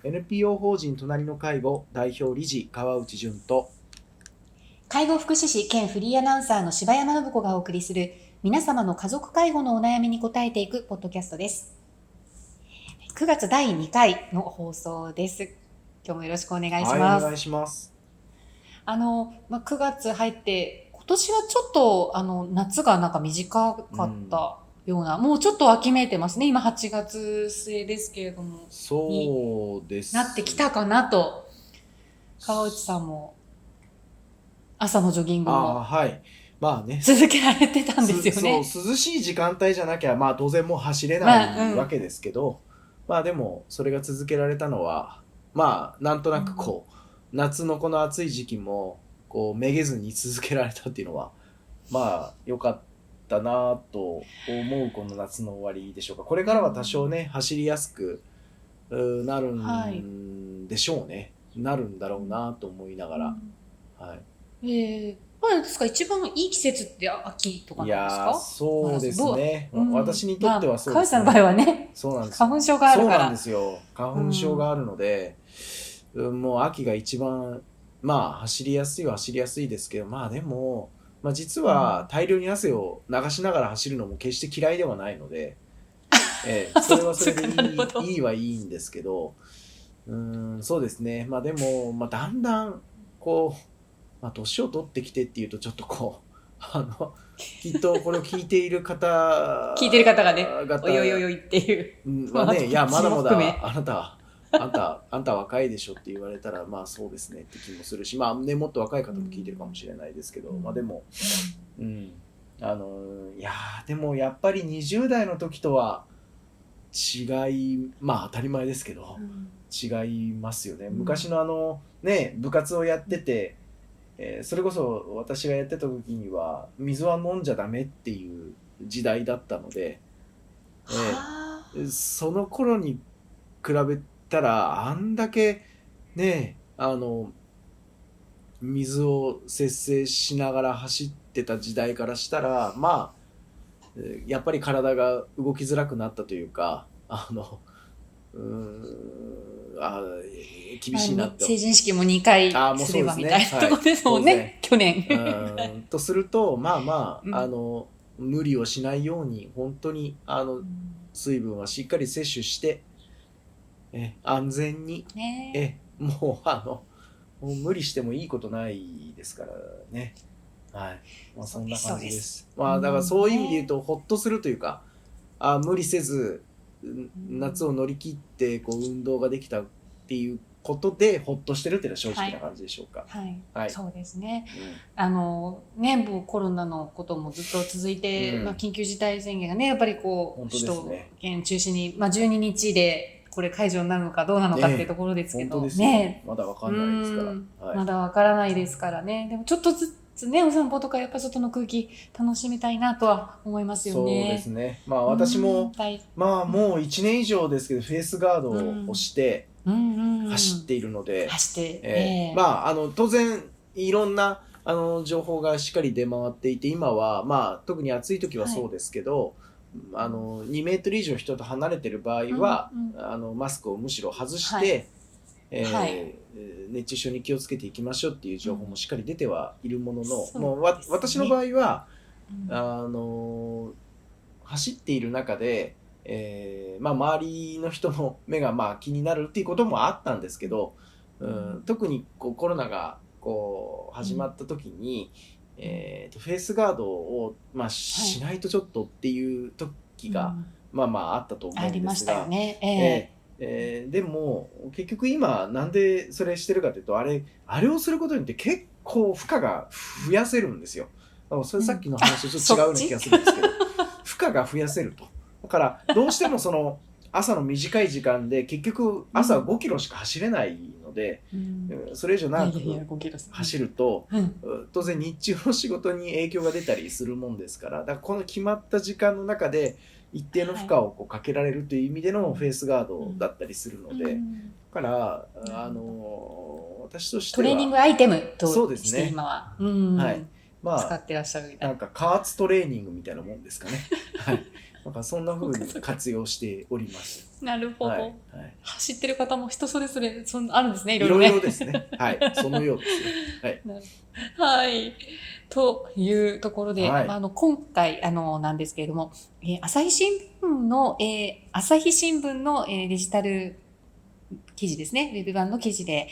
NPO 法人隣の介護代表理事川内淳と介護福祉士兼フリーアナウンサーの柴山信子がお送りする皆様の家族介護のお悩みに答えていくポッドキャストです。9月第2回の放送です。今日もよろしくお願いします。はい、お願いします。9月入って今年はちょっと夏がなんか短かったような、もうちょっと秋めいてますね。今8月末ですけれども、そうです、なってきたかなと。川内さんも朝のジョギングもはいまあね、続けられてたんですよね。そう涼しい時間帯じゃなきゃまあ当然もう走れないわけですけど、まあでもそれが続けられたのはまあなんとなくこう、夏のこの暑い時期もこうめげずに続けられたっていうのはまあ良かったなと思うこの夏の終わりでしょうか。これからは多少ね走りやすくなるんでしょうね、なるんだろうなと思いながら、まあですか、一番いい季節って秋とかなんですか？いやそうですね、私にとってはそうですね。川内さんの場合はね、そうなんです花粉症があるから。そうなんですよ、花粉症があるので、もう秋が一番まあ走りやすいは走りやすいですけど、まあでも、実は大量に汗を流しながら走るのも決して嫌いではないので、それはそれでいいはいいんですけど、そうですね。でも、だんだんこう、年を取ってきてっていうとちょっとこうきっとこれを聞いている方がね、およよよいっていうね、いやまだまだあんた若いでしょって言われたらまあそうですねって気もするし、もっと若い方も聞いてるかもしれないですけど、でもいやでもやっぱり20代の時とは違い、当たり前ですけど、違いますよね。昔の部活をやってて、それこそ私がやってた時には水は飲んじゃダメっていう時代だったので、その頃に比べたらあんだけね水を節制しながら走ってた時代からしたらやっぱり体が動きづらくなったというか厳しいなって。成人式も2回すればみたいなところですもんね、去年。とすると無理をしないように本当に水分はしっかり摂取して安全に、もう無理してもいいことないですからね。そんな感じです。だからそういう意味で言うとほっとするというか、無理せず夏を乗り切ってこう運動ができたっていうことでほっとしてるっていうのは正直な感じでしょうか。そうですね。もうコロナのこともずっと続いて、緊急事態宣言がねやっぱりこう首都圏中心に、12日でこれ解除になるのかどうなのかっていうところですけどね、まだわかんないですから、まだわからないですからね。でもちょっとずつね、お散歩とかやっぱ外の空気楽しみたいなとは思いますよね。そうですね。私ももう1年以上ですけどフェイスガードをして走っているので、当然いろんな情報がしっかり出回っていて、今は特に暑い時はそうですけど、2メートル以上人と離れてる場合は、マスクをむしろ外して、熱中症に気をつけていきましょうっていう情報もしっかり出てはいるものの、もう私の場合は、走っている中で、周りの人の目が気になるっていうこともあったんですけど、特にこうコロナがこう始まった時に、フェイスガードを、しないとちょっとっていう時が、あったと思うんですが、ありましたよね。でも結局今なんでそれしてるかというと、あれをすることによって結構負荷が増やせるんですよ。それさっきの話とちょっと違うような気がするんですけど、負荷が増やせると。だからどうしてもその朝の短い時間で結局朝5キロしか走れないので、それ以上長く走ると当然日中の仕事に影響が出たりするもんですから、だからこの決まった時間の中で一定の負荷をこうかけられるという意味でのフェイスガードだったりするので、だから私としてはトレーニングアイテムとして今は使ってらっしゃるみたいな。なんか加圧トレーニングみたいなもんですかね。なんかそんな風に活用しております。なるほど。はいはい、走ってる方も人それぞれあるんですね、いいろいろね。ろいろですね。はい、そのようですね。はい。というところで、はい。今回、なんですけれども、朝日新聞の、デジタル記事ですね、ウェブ版の記事で、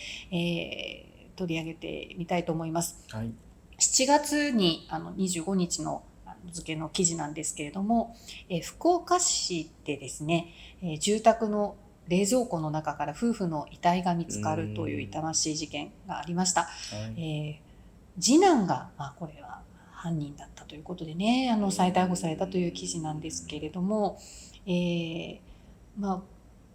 取り上げてみたいと思います。はい、7月に25日の付の記事なんですけれども、福岡市でですね、住宅の冷蔵庫の中から夫婦の遺体が見つかるという痛ましい事件がありました。はい、次男が、これは犯人だったということでね、再逮捕されたという記事なんですけれども、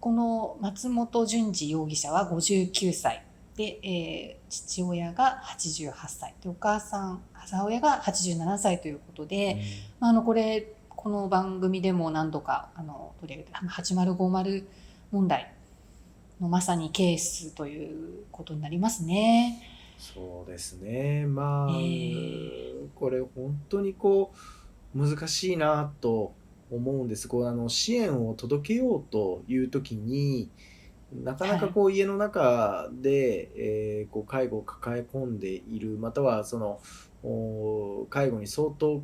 この松本淳二容疑者は59歳で、父親が88歳で、母親が87歳ということで、この番組でも何度か取り上げて、8050問題のまさにケースということになりますね。そうですね。これ本当に難しいなと思うんです。支援を届けようという時に、なかなか家の中で、介護を抱え込んでいる、または介護に相当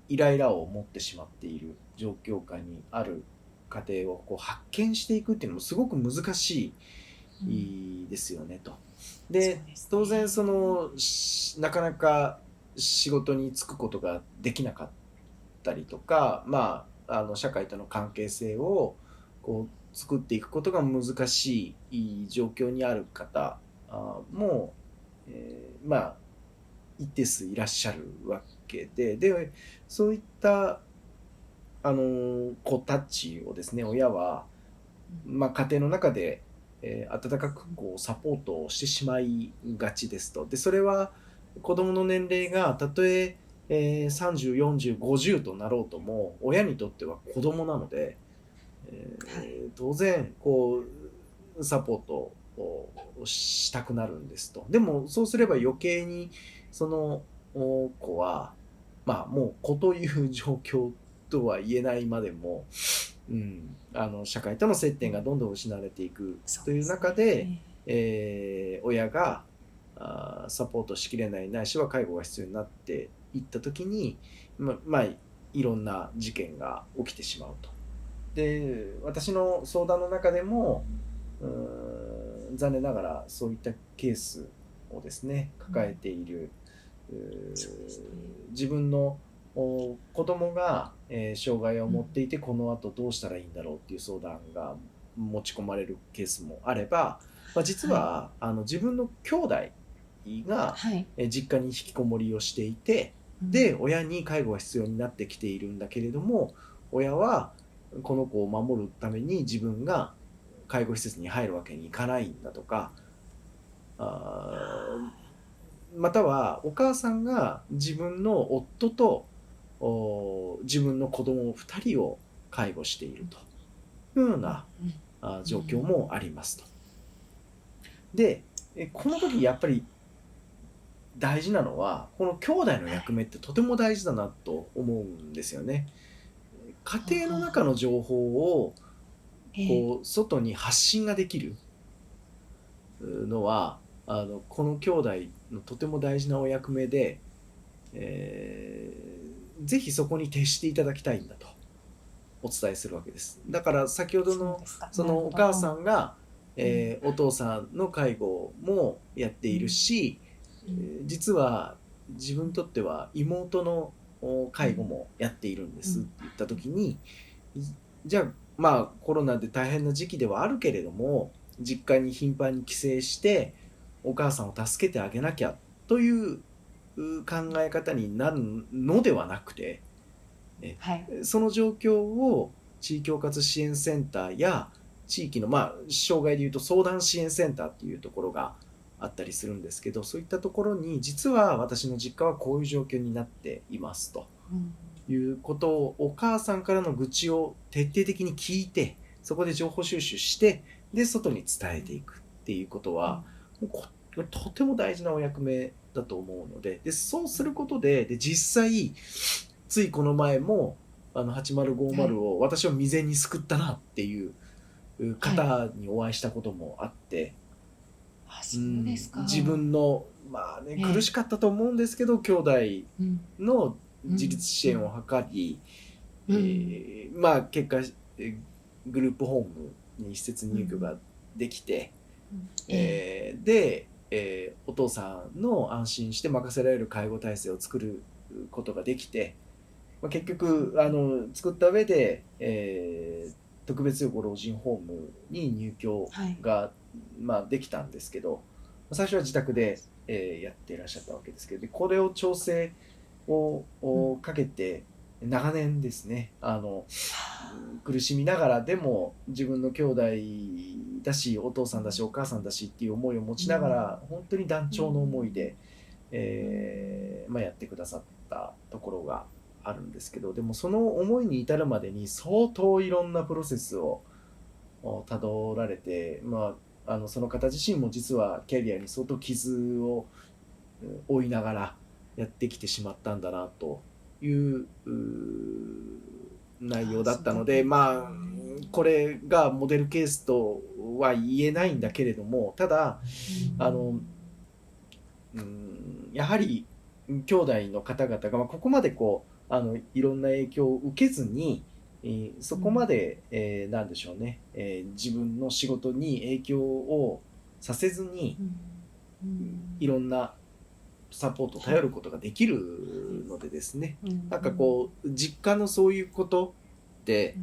イライラを持ってしまっている状況下にある家庭を発見していくっていうのもすごく難しいですよねと。で、当然なかなか仕事に就くことができなかったりとか、社会との関係性を作っていくことが難しい状況にある方も、一定数いらっしゃるわけで、そういった子たちをですね、親は、家庭の中で温かくサポートをしてしまいがちですと。でそれは子どもの年齢がたとえ30、40、50となろうとも親にとっては子どもなので、当然サポートをしたくなるんですと。でもそうすれば余計にその子はもう子という状況とは言えないまでも、社会との接点がどんどん失われていくという中で、親がサポートしきれないないしは介護が必要になっていった時に、いろんな事件が起きてしまうと。で私の相談の中でも残念ながらそういったケースをですね抱えている、自分の子供が、障害を持っていてこの後どうしたらいいんだろうっていう相談が持ち込まれるケースもあれば、実は、自分の兄弟が、実家に引きこもりをしていて、で親に介護が必要になってきているんだけれども、親はこの子を守るために自分が介護施設に入るわけにいかないんだとか、またはお母さんが自分の夫と自分の子供2人を介護しているというような状況もありますと。でこの時やっぱり大事なのはこの兄弟の役目ってとても大事だなと思うんですよね。家庭の中の情報を外に発信ができるのはこの兄弟のとても大事なお役目で、ぜひそこに徹していただきたいんだとお伝えするわけです。だから先ほどのそのお母さんが、お父さんの介護もやっているし、実は自分にとっては妹の介護もやっているんですって言った時に、じゃあコロナで大変な時期ではあるけれども実家に頻繁に帰省してお母さんを助けてあげなきゃという考え方になるのではなくて、その状況を地域包括支援センターや地域の障害でいうと相談支援センターっていうところがあったりするんですけど、そういったところに実は私の実家はこういう状況になっていますということをお母さんからの愚痴を徹底的に聞いて、そこで情報収集してで外に伝えていくっていうことは、とても大事なお役目だと思うので、そうすることで実際ついこの前も8050を私を未然に救ったなっていう方にお会いしたこともあって、あ、そうですか。自分の苦しかったと思うんですけど、兄弟の自立支援を図り、結果グループホームに施設入居ができて、で、お父さんの安心して任せられる介護体制を作ることができて、結局作った上で、特別養護老人ホームに入居が、できたんですけど、最初は自宅で、やっていらっしゃったわけですけど、これを調整をかけて長年ですね、苦しみながらでも自分の兄弟だしお父さんだしお母さんだしっていう思いを持ちながら、本当に断腸の思いで、やってくださったところがあるんですけど、でもその思いに至るまでに相当いろんなプロセスをたどられて、その方自身も実はキャリアに相当傷を負いながらやってきてしまったんだなという内容だったので、これがモデルケースとは言えないんだけれども、ただやはり兄弟の方々が、ここまでいろんな影響を受けずに、そこまで、なんでしょうね、自分の仕事に影響をさせずに、いろんなサポートを頼ることができるのでですね、実家のそういうことって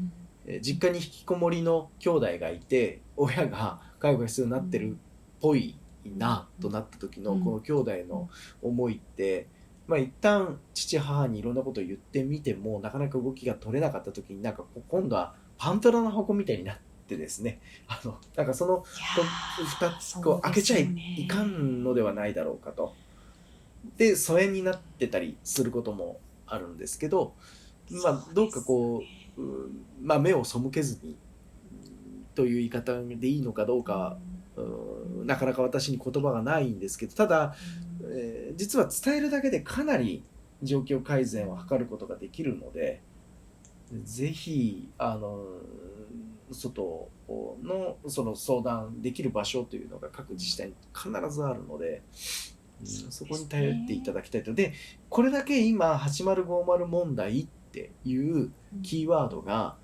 実家に引きこもりの兄弟がいて親が介護が必要になってるっぽいなとなった時のこの兄弟の思いって、一旦父母にいろんなことを言ってみてもなかなか動きが取れなかった時に今度はパンドラの箱みたいになってですね、その2つ開けちゃいかんのではないだろうかと。で疎遠になってたりすることもあるんですけど、どうか目を背けずにという言い方でいいのかどうか、なかなか私に言葉がないんですけど、ただ、実は伝えるだけでかなり状況改善を図ることができるので、ぜひ外のその相談できる場所というのが各自治体に必ずあるので、そこに頼っていただきたいと。でこれだけ今8050問題っていうキーワードが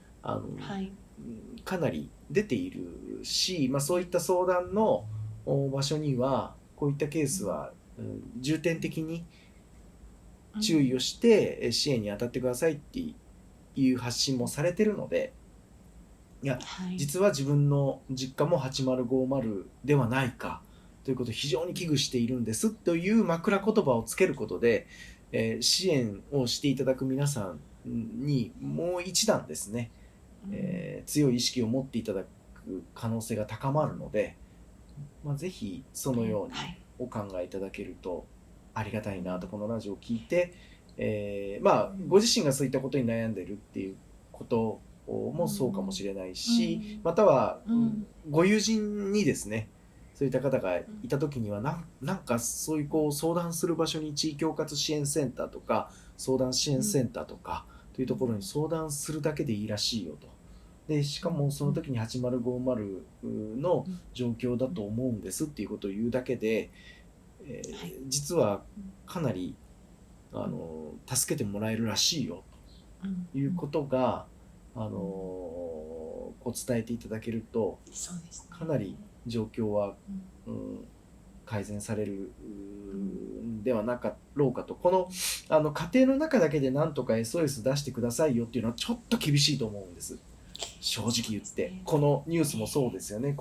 かなり出ているし、そういった相談の場所にはこういったケースは重点的に注意をして支援に当たってくださいっていう発信もされてるので、実は自分の実家も8050ではないかということを非常に危惧しているんですという枕言葉をつけることで、支援をしていただく皆さんにもう一段ですね、強い意識を持っていただく可能性が高まるので、ぜひそのようにお考えいただけるとありがたいなと、このラジオを聞いて、ご自身がそういったことに悩んでるっていうこともそうかもしれないし、またはご友人にですね、そういった方がいた時にはなんかそういう相談する場所に地域包括支援センターとか相談支援センターとかというところに相談するだけでいいらしいよと。でしかもその時に8050の状況だと思うんですっていうことを言うだけで、実はかなり助けてもらえるらしいよということが伝えていただけると、かなり状況は、改善されるんではなかろうかと。この家庭の中だけでなんとか SOS 出してくださいよっていうのはちょっと厳しいと思うんです、正直言って。このニュースもそうですよね。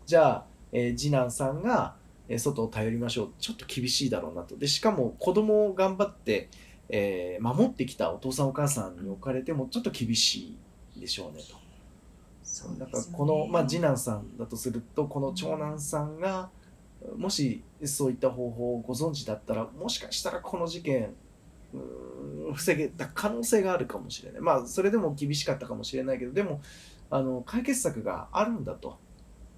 じゃあ、次男さんが外を頼りましょう、ちょっと厳しいだろうなと。でしかも子供を頑張って、守ってきたお父さんお母さんに置かれてもちょっと厳しいでしょうねと。この、次男さんだとすると、この長男さんがもしそういった方法をご存知だったら、もしかしたらこの事件防げた可能性があるかもしれない。それでも厳しかったかもしれないけど、でも解決策があるんだと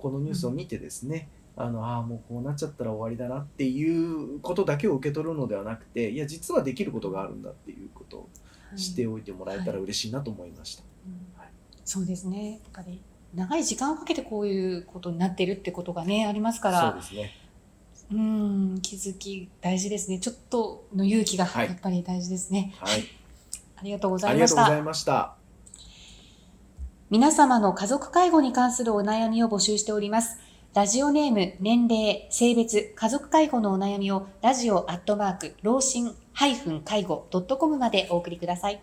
このニュースを見てですね、もうこうなっちゃったら終わりだなっていうことだけを受け取るのではなくて、いや実はできることがあるんだっていうことをしておいてもらえたら嬉しいなと思いました。はい、そうですね。やっぱり長い時間をかけてこういうことになっているってことがねありますから。そうですね。気づき大事ですね。ちょっとの勇気がやっぱり大事ですね。はい。ありがとうござありがいました。とうございました。皆様の家族介護に関するお悩みを募集しております。ラジオネーム、年齢、性別、家族介護のお悩みをラジオ@老人-介護.comまでお送りください。